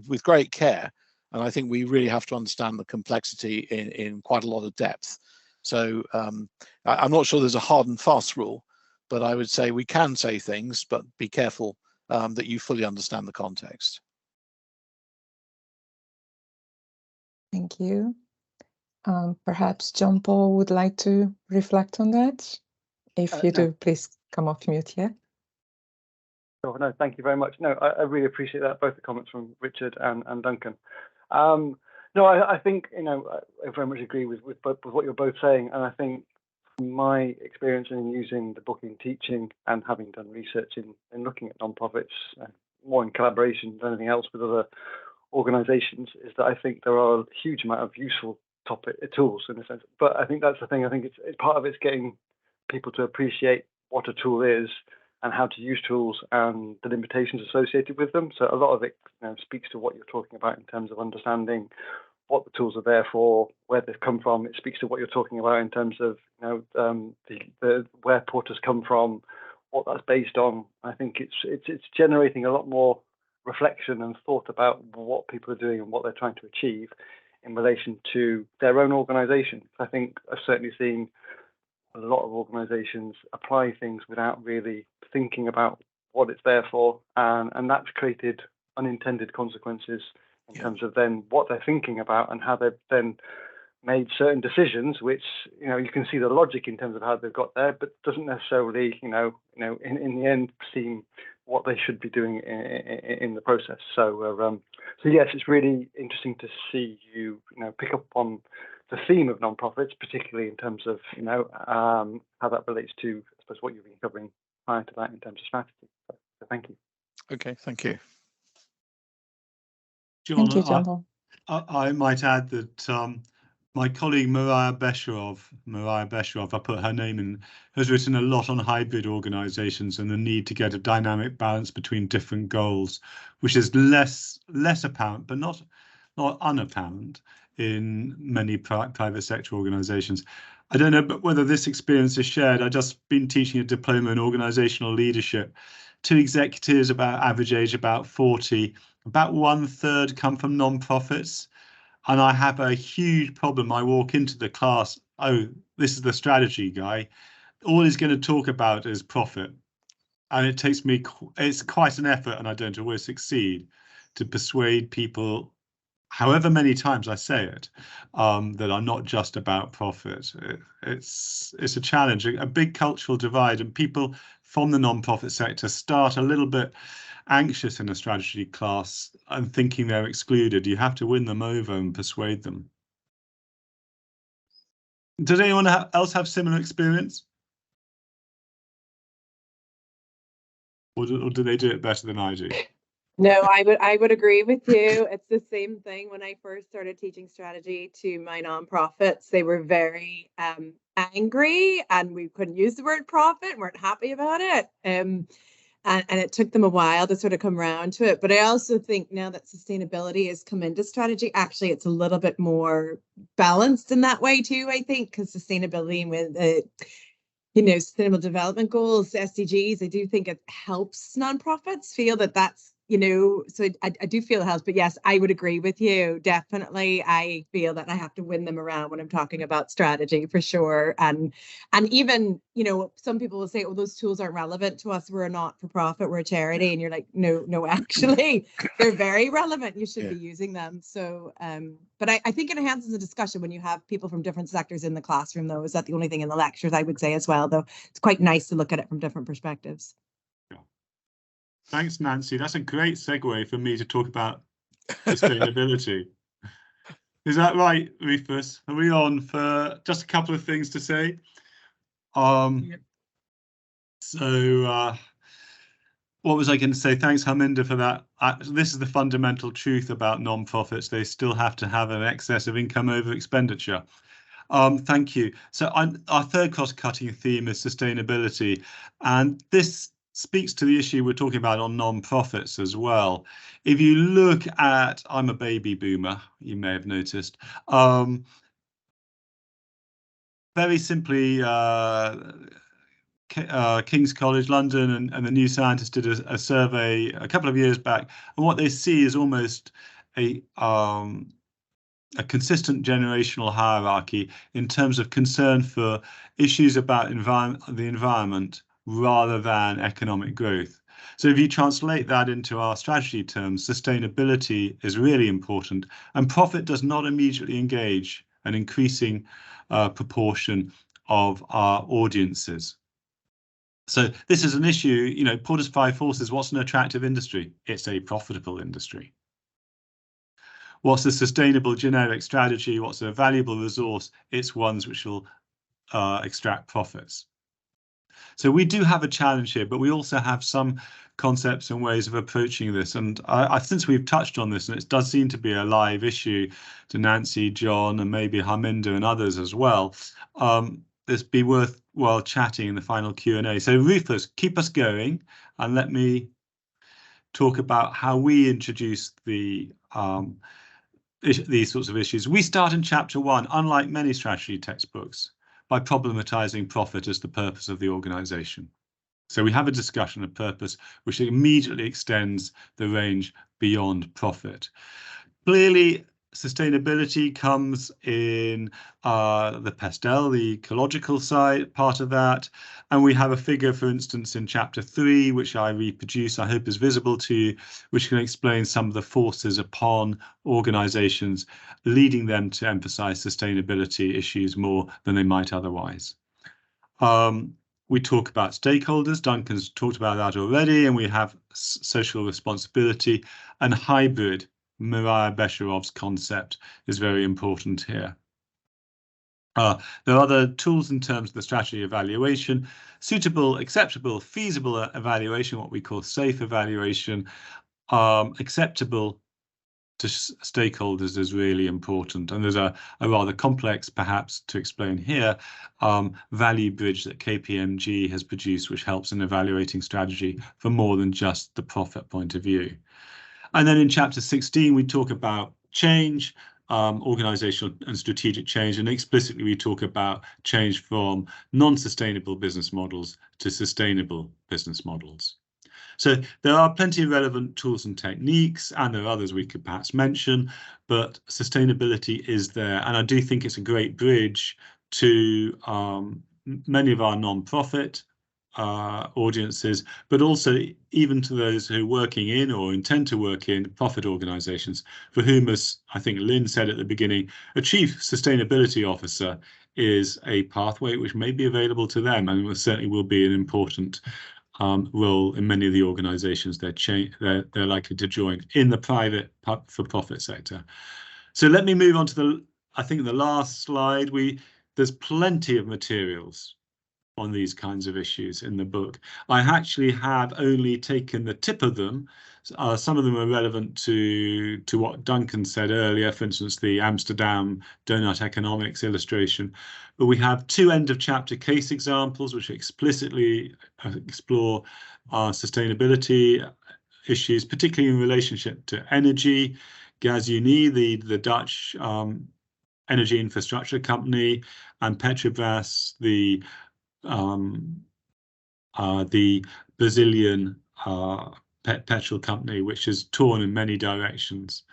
with great care. And I think we really have to understand the complexity in quite a lot of depth. So I'm not sure there's a hard and fast rule, but I would say we can say things, but be careful that you fully understand the context. Thank you. Perhaps John Paul would like to reflect on that. If you do, please come off mute, yeah? Sure, no, thank you very much. No, I really appreciate that, both the comments from Richard and Duncan. No, I think, I very much agree with what you're both saying. And I think from my experience in using the book in teaching and having done research in looking at non-profits, more in collaboration than anything else with other organizations, is that I think there are a huge amount of useful tools in a sense. But I think that's the thing. I think it's part of it's getting people to appreciate what a tool is and how to use tools and the limitations associated with them. So a lot of it speaks to what you're talking about in terms of understanding what the tools are there for, where they've come from. It speaks to what you're talking about in terms of the where porters come from, what that's based on. I think it's generating a lot more reflection and thought about what people are doing and what they're trying to achieve in relation to their own organisation. I think I've certainly seen a lot of organisations apply things without really thinking about what it's there for, and that's created unintended consequences in terms of then what they're thinking about and how they've then made certain decisions, which you can see the logic in terms of how they've got there, but doesn't necessarily in the end seem what they should be doing in the process. So yes, it's really interesting to see you pick up on the theme of non-profits, particularly in terms of how that relates to, I suppose, what you've been covering prior to that in terms of strategy. So thank you. Okay, thank you. John, Thank you, John. I might add that my colleague Mariah Besharov, I put her name in, has written a lot on hybrid organisations and the need to get a dynamic balance between different goals, which is less apparent, but not unapparent in many private sector organisations. I don't know whether this experience is shared. I've just been teaching a diploma in organisational leadership to executives about average age about 40. About 1/3 come from non-profits. And I have a huge problem. I walk into the class, oh, this is the strategy guy. All he's going to talk about is profit. And it takes me, it's quite an effort, and I don't always succeed, to persuade people, however many times I say it, that are not just about profit. It's a challenge, a big cultural divide, and people from the non-profit sector start a little bit anxious in a strategy class and thinking they're excluded. You have to win them over and persuade them. Does anyone else have similar experience? Or do they do it better than I do? No, I would agree with you. It's the same thing. When I first started teaching strategy to my nonprofits, they were very angry, and we couldn't use the word profit, weren't happy about it. And it took them a while to sort of come around to it. But I also think now that sustainability has come into strategy, actually, it's a little bit more balanced in that way too, I think, because sustainability with Sustainable Development Goals, SDGs, I do think it helps nonprofits feel that that's, so I do feel it helps. But yes, I would agree with you. Definitely, I feel that I have to win them around when I'm talking about strategy, for sure. And even, some people will say, oh, those tools aren't relevant to us. We're a not-for-profit, we're a charity. And you're like, no, actually, they're very relevant. You should be using them. So, but I think it enhances the discussion when you have people from different sectors in the classroom, though. Is that the only thing in the lectures, I would say as well, though? It's quite nice to look at it from different perspectives. Thanks, Nancy. That's a great segue for me to talk about sustainability. Is that right, Rufus? Are we on for just a couple of things to say? So what was I going to say? Thanks, Harminder, for that. This is the fundamental truth about non-profits. They still have to have an excess of income over expenditure. Thank you. So our third cross-cutting theme is sustainability, and this speaks to the issue we're talking about on non-profits as well. If you look at, I'm a baby boomer, you may have noticed, very simply, King's College London and the New Scientist did a survey a couple of years back, and what they see is almost a consistent generational hierarchy in terms of concern for issues about the environment rather than economic growth. So if you translate that into our strategy terms, sustainability is really important, and profit does not immediately engage an increasing proportion of our audiences. So this is an issue, Porter's Five Forces, what's an attractive industry? It's a profitable industry. What's a sustainable generic strategy? What's a valuable resource? It's ones which will extract profits. So we do have a challenge here, but we also have some concepts and ways of approaching this. And since we've touched on this, and it does seem to be a live issue to Nancy, John, and maybe Harminder and others as well, this be worthwhile chatting in the final Q&A. So Rufus, keep us going, and let me talk about how we introduce these sorts of issues. We start in chapter 1, unlike many strategy textbooks, by problematizing profit as the purpose of the organization. So we have a discussion of purpose, which immediately extends the range beyond profit. Clearly, sustainability comes in the pastel, the ecological side, part of that. And we have a figure, for instance, in chapter 3, which I reproduce, I hope is visible to you, which can explain some of the forces upon organizations, leading them to emphasize sustainability issues more than they might otherwise. We talk about stakeholders. Duncan's talked about that already, and we have social responsibility and hybrid. Maria Besharov's concept is very important here. There are other tools in terms of the strategy evaluation: suitable, acceptable, feasible evaluation, what we call safe evaluation. Acceptable to stakeholders is really important, and there's a rather complex, perhaps to explain here, value bridge that KPMG has produced, which helps in evaluating strategy for more than just the profit point of view. And then in chapter 16, we talk about change, organizational and strategic change, and explicitly we talk about change from non-sustainable business models to sustainable business models. So there are plenty of relevant tools and techniques, and there are others we could perhaps mention, but sustainability is there. And I do think it's a great bridge to many of our non-profit audiences, but also even to those who are working in or intend to work in profit organizations, for whom, as I think Lynn said at the beginning, a chief sustainability officer is a pathway which may be available to them, and certainly will be an important role in many of the organizations they're likely to join in the private for-profit sector. So let me move on to I think the last slide. There's plenty of materials on these kinds of issues in the book. I actually have only taken the tip of them. Some of them are relevant to what Duncan said earlier, for instance, the Amsterdam donut economics illustration. But we have 2 end of chapter case examples which explicitly explore sustainability issues, particularly in relationship to energy. Gasunie, the Dutch energy infrastructure company, and Petrobras, the Brazilian petrol company, which is torn in many directions.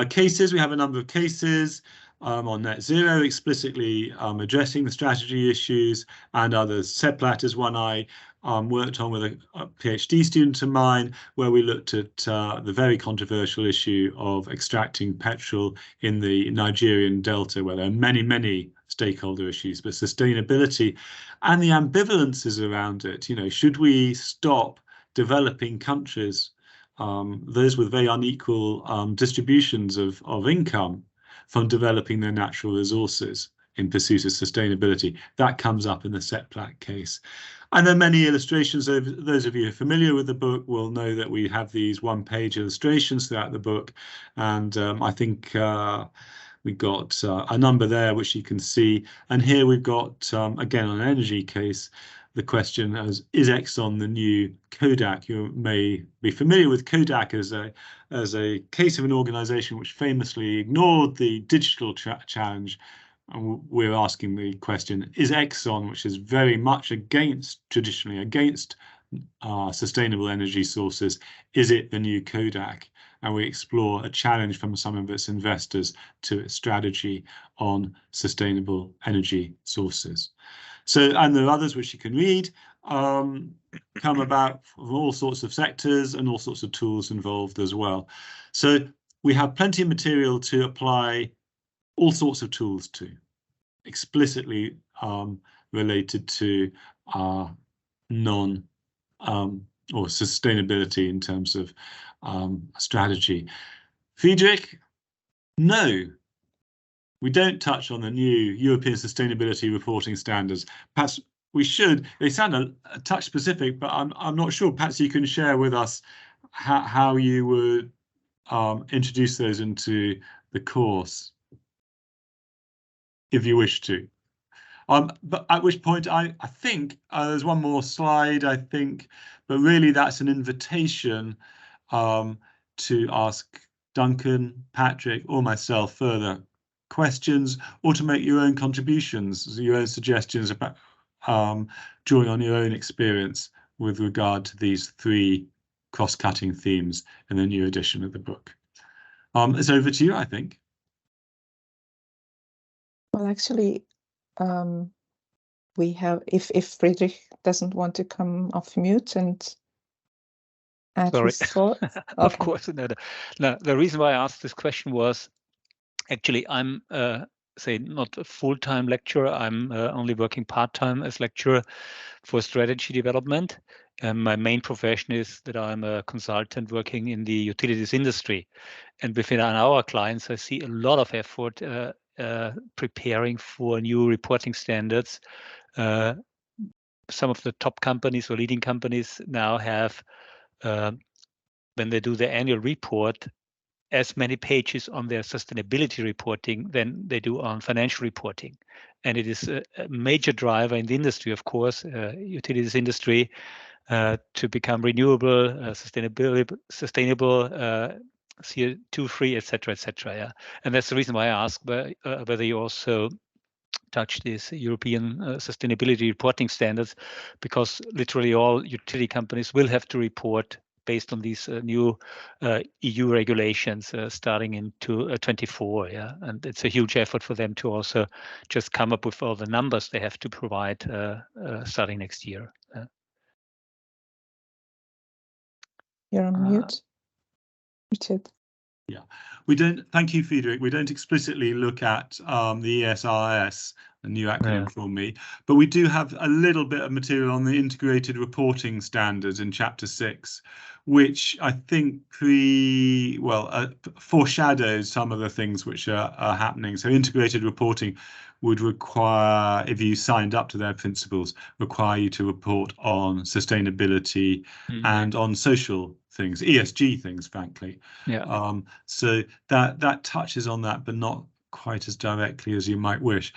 Cases, we have a number of cases on net zero, explicitly addressing the strategy issues, and others. Seplat is one I worked on with a PhD student of mine, where we looked at the very controversial issue of extracting petrol in the Nigerian Delta, where there are many, many stakeholder issues, but sustainability and the ambivalences around it. You know, should we stop developing countries, those with very unequal distributions of income, from developing their natural resources in pursuit of sustainability? That comes up in the Seplat case. And then many illustrations. Those of you who are familiar with the book will know that we have these one-page illustrations throughout the book, and I think we've got a number there which you can see. And here we've got, again, on an energy case, the question is Exxon the new Kodak? You may be familiar with Kodak as a case of an organization which famously ignored the digital challenge. And we're asking the question, is Exxon, which is very much traditionally against sustainable energy sources, is it the new Kodak? And we explore a challenge from some of its investors to its strategy on sustainable energy sources. So, and there are others which you can read, come about from all sorts of sectors and all sorts of tools involved as well. So we have plenty of material to apply all sorts of tools to, explicitly related to or sustainability in terms of strategy. Friedrich, no, we don't touch on the new European Sustainability Reporting Standards. Perhaps should. They sound a touch specific, but I'm not sure. Perhaps you can share with us how you would introduce those into the course, if you wish to. But at which point I think there's one more slide, I think, but really that's an invitation to ask Duncan, Patrick, or myself further questions, or to make your own contributions, your own suggestions about drawing on your own experience with regard to these 3 cross-cutting themes in the new edition of the book. It's over to you, I think. Well, actually, we have, if Friedrich doesn't want to come off mute and add his thoughts. Of course, no. The reason why I asked this question was actually I'm say not a full-time lecturer. I'm only working part-time as lecturer for strategy development. My main profession is that I'm a consultant working in the utilities industry, and within our clients, I see a lot of effort preparing for new reporting standards. Some of the top companies or leading companies now have, when they do their annual report, as many pages on their sustainability reporting than they do on financial reporting. And it is a major driver in the industry, of course, utilities industry, to become renewable, sustainable, CO2-free, etc., etc. Yeah, and that's the reason why I ask whether you also touch these European sustainability reporting standards, because literally all utility companies will have to report based on these new EU regulations starting in 2024. Yeah, and it's a huge effort for them to also just come up with all the numbers they have to provide starting next year. You're on mute, Richard. Yeah, we don't. Thank you, Friedrich. We don't explicitly look at the ESRS, a new acronym for me, but we do have a little bit of material on the integrated reporting standards in Chapter 6, which I think foreshadows some of the things which are happening. So integrated reporting would require, if you signed up to their principles, require you to report on sustainability and on social things, ESG things, frankly. Yeah. So that touches on that, but not quite as directly as you might wish.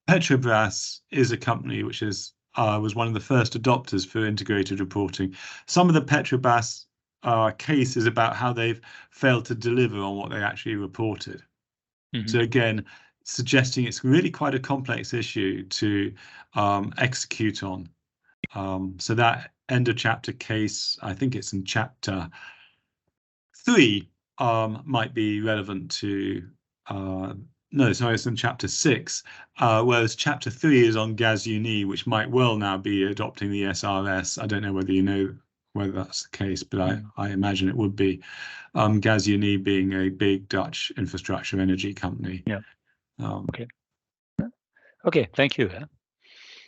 Petrobras is a company which is was one of the first adopters for integrated reporting. Some of the Petrobras case is about how they've failed to deliver on what they actually reported. So again, suggesting it's really quite a complex issue to execute on. So that end of chapter case, I think it's in chapter 3, might be relevant to no, sorry, it's in chapter 6, whereas chapter 3 is on Gaz Uni, which might well now be adopting the SRS. I don't know whether you know whether that's the case, but I imagine it would be. Gaz Uni being a big Dutch infrastructure energy company. Yeah. Okay. Okay, thank you.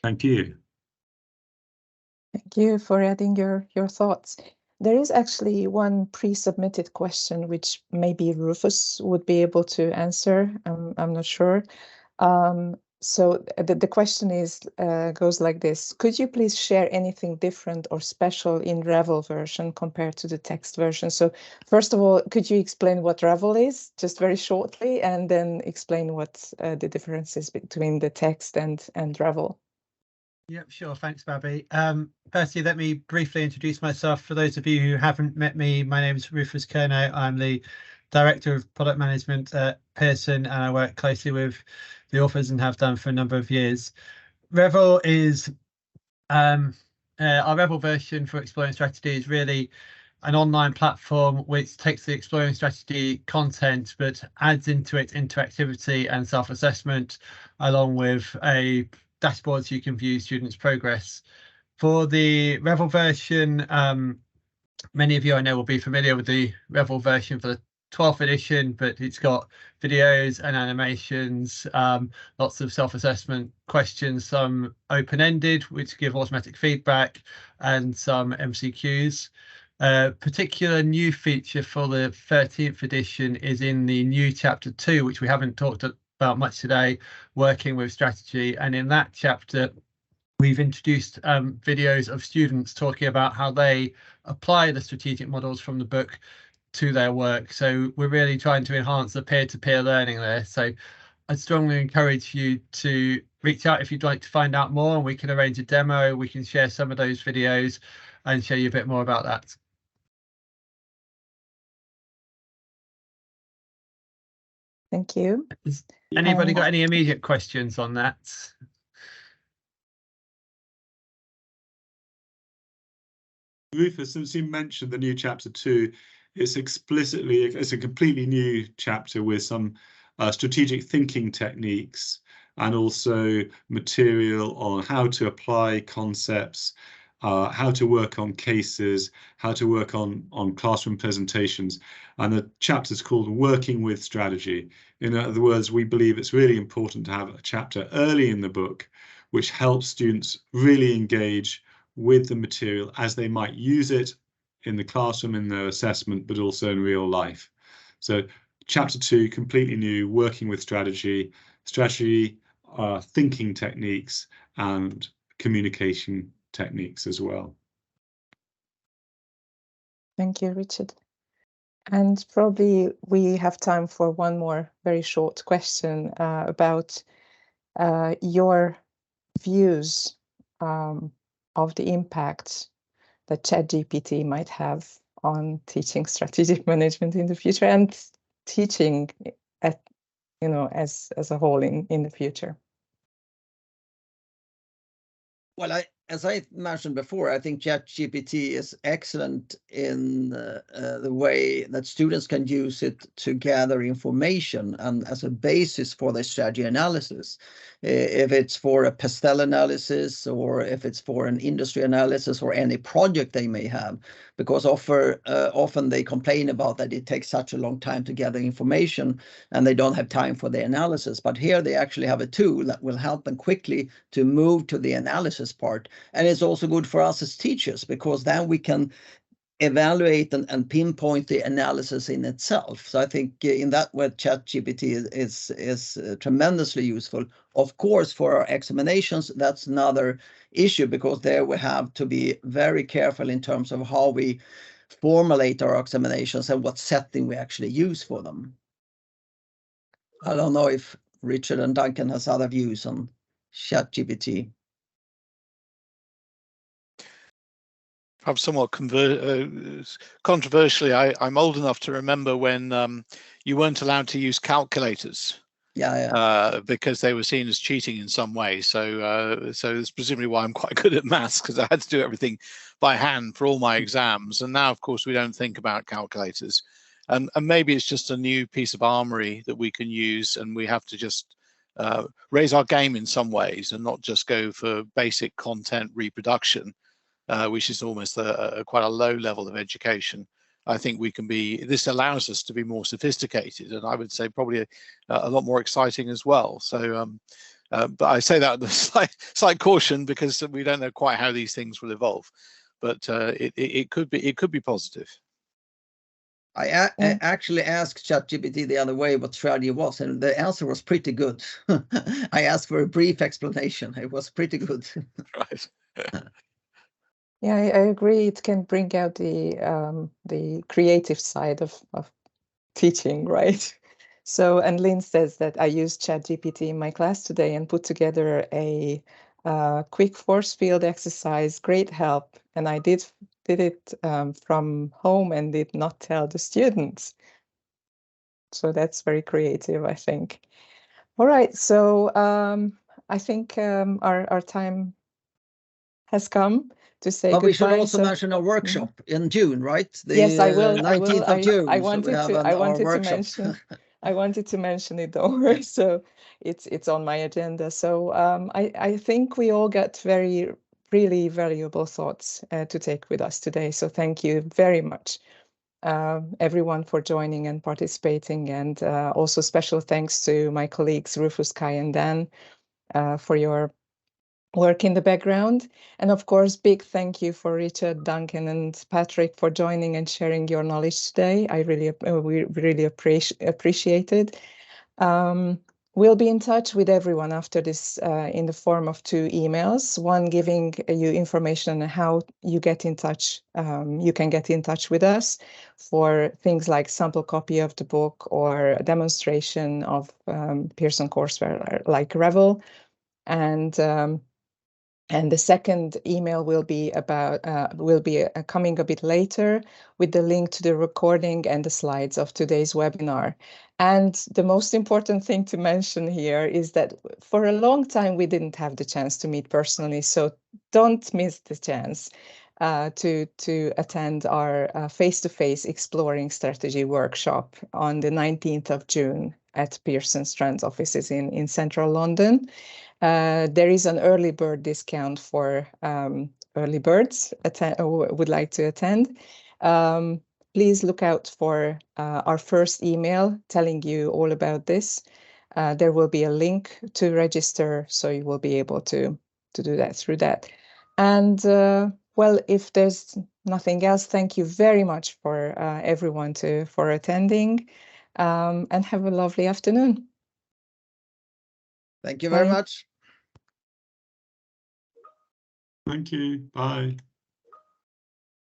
Thank you. Thank you for adding your thoughts. There is actually one pre-submitted question which maybe Rufus would be able to answer. I'm not sure. So the question goes like this: could you please share anything different or special in Revel version compared to the text version? So first of all, could you explain what Revel is, just very shortly, and then explain what the difference is between the text and Revel? Yep, sure. Thanks, Babby. Firstly, let me briefly introduce myself. For those of you who haven't met me, my name is Rufus Kerno. I'm the Director of Product Management at Pearson, and I work closely with the authors and have done for a number of years. Revel is our Revel version for Exploring Strategy is really an online platform which takes the Exploring Strategy content but adds into it interactivity and self-assessment, along with a dashboard so you can view students' progress. For the Revel version, many of you I know will be familiar with the Revel version for the 12th edition, but it's got videos and animations, lots of self-assessment questions, some open-ended, which give automatic feedback, and some MCQs. A particular new feature for the 13th edition is in the new chapter 2, which we haven't talked about much today, working with strategy. And in that chapter, we've introduced videos of students talking about how they apply the strategic models from the book to their work. So we're really trying to enhance the peer-to-peer learning there. So I'd strongly encourage you to reach out if you'd like to find out more, and we can arrange a demo. We can share some of those videos and show you a bit more about that. Thank you. Has anybody got any immediate questions on that? Rufus, since you mentioned the new chapter 2, it's a completely new chapter with some strategic thinking techniques and also material on how to apply concepts, how to work on cases, how to work on classroom presentations. And the chapter is called Working with Strategy. In other words, we believe it's really important to have a chapter early in the book which helps students really engage with the material as they might use it in the classroom, in their assessment, but also in real life. So chapter 2, completely new, working with strategy, thinking techniques and communication techniques as well. Thank you, Richard. And probably we have time for one more very short question about your views of the impact that ChatGPT might have on teaching strategic management in the future and teaching at, as a whole in the future. Well, as I mentioned before, I think ChatGPT is excellent in the way that students can use it to gather information and as a basis for their strategy analysis. If it's for a pastel analysis or if it's for an industry analysis or any project they may have, because often they complain about that it takes such a long time to gather information and they don't have time for the analysis. But here they actually have a tool that will help them quickly to move to the analysis part. And it's also good for us as teachers, because then we can evaluate and pinpoint the analysis in itself. So I think in that way, ChatGPT is tremendously useful. Of course, for our examinations, that's another issue, because there we have to be very careful in terms of how we formulate our examinations and what setting we actually use for them. I don't know if Richard and Duncan has other views on ChatGPT. Perhaps somewhat controversially, I'm old enough to remember when you weren't allowed to use calculators. Because they were seen as cheating in some way. So it's presumably why I'm quite good at maths, because I had to do everything by hand for all my exams. And now, of course, we don't think about calculators. And maybe it's just a new piece of armory that we can use, and we have to just raise our game in some ways and not just go for basic content reproduction, which is almost quite a low level of education. I think this allows us to be more sophisticated, and I would say probably a lot more exciting as well. So, but I say that with a slight caution, because we don't know quite how these things will evolve. But it could be positive. I actually asked ChatGPT the other way what strategy was, and the answer was pretty good. I asked for a brief explanation. It was pretty good. Right. Yeah, I agree. It can bring out the creative side of teaching, right? So, and Lynn says that I used ChatGPT in my class today and put together a quick force field exercise. Great help, and I did it from home and did not tell the students. So that's very creative, I think. All right, so I think our time has come to say goodbye. We should also mention a workshop in June, right? Yes, I will. 19th of June. I wanted to mention it, don't worry. So it's on my agenda. So I think we all got really valuable thoughts to take with us today. So thank you very much, everyone, for joining and participating. And also special thanks to my colleagues Rufus, Kai, and Dan for your work in the background. And of course, big thank you for Richard, Duncan, and Patrick for joining and sharing your knowledge today. We really appreciate it. We'll be in touch with everyone after this in the form of 2 emails, one giving you information on how you get in touch. You can get in touch with us for things like sample copy of the book or a demonstration of Pearson courseware like Revel. And the second email will be about coming a bit later with the link to the recording and the slides of today's webinar. And the most important thing to mention here is that for a long time we didn't have the chance to meet personally, so don't miss the chance to attend our face-to-face Exploring Strategy workshop on the 19th of June at Pearson Strand offices in central London. There is an early bird discount for early birds who would like to attend. Please look out for our first email telling you all about this. There will be a link to register, so you will be able to do that through that. And well, if there's nothing else, thank you very much for everyone for attending, and have a lovely afternoon. Thank you very Bye. much. Thank you. Bye.